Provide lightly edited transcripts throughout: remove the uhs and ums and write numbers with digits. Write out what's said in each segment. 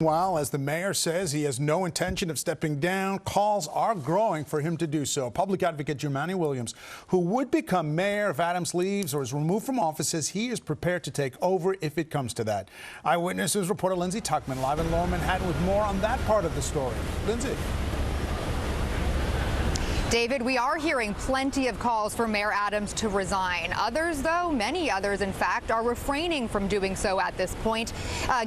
While, as the mayor says, he has no intention of stepping down, calls are growing for him to do so. Public advocate Jumaane Williams, who would become mayor if Adams leaves or is removed from office, says he is prepared to take over if it comes to that. Eyewitness News reporter Lindsay Tuchman live in Lower Manhattan with more on that part of the story. Lindsay. David, we are hearing plenty of calls for Mayor Adams to resign. Others, though, many others, in fact, are refraining from doing so at this point,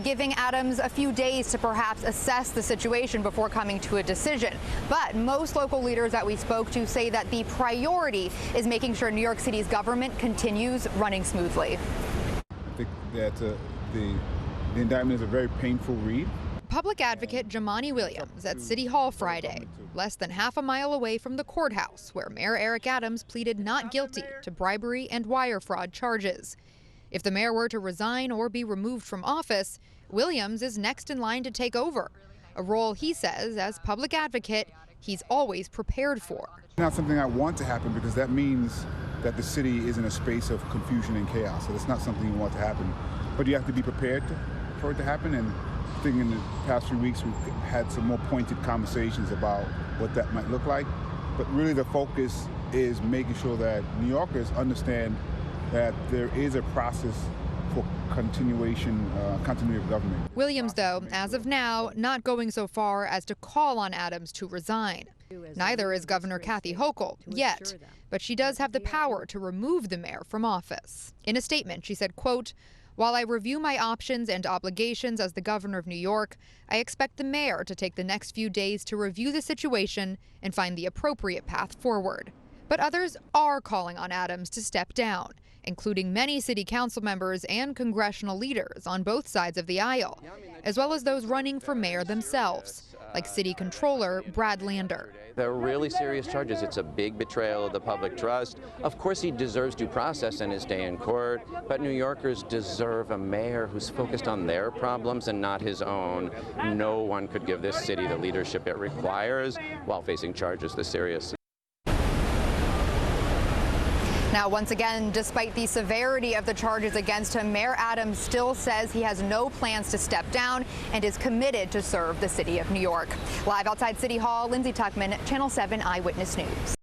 giving Adams a few days to perhaps assess the situation before coming to a decision. But most local leaders that we spoke to say that the priority is making sure New York City's government continues running smoothly. I think that the indictment is a very painful read. Public advocate Jumaane Williams at City Hall Friday, less than half a mile away from the courthouse where Mayor Eric Adams pleaded not guilty to bribery and wire fraud charges. If the mayor were to resign or be removed from office, Williams is next in line to take over, a role he says, as public advocate, he's always prepared for. It's not something I want to happen because that means that the city is in a space of confusion and chaos. So it's not something you want to happen, but you have to be prepared for it to happen. And I think in the past few weeks we've had some more pointed conversations about what that might look like. But really the focus is making sure that New Yorkers understand that there is a process for continuity of government. Williams, though, as of now, not going so far as to call on Adams to resign. Neither is Governor Kathy Hochul yet, but she does have the power to remove the mayor from office. In a statement, she said, quote, "While I review my options and obligations as the governor of New York, I expect the mayor to take the next few days to review the situation and find the appropriate path forward." But others are calling on Adams to step down, including many city council members and congressional leaders on both sides of the aisle, as well as those running for mayor themselves, like City Controller Brad Lander. They're really serious charges. It's a big betrayal of the public trust. Of course, he deserves due process in his day in court, but New Yorkers deserve a mayor who's focused on their problems and not his own. No one could give this city the leadership it requires while facing charges this serious. Now, once again, despite the severity of the charges against him, Mayor Adams still says he has no plans to step down and is committed to serve the city of New York. Live outside City Hall, Lindsay Tuchman, Channel 7 Eyewitness News.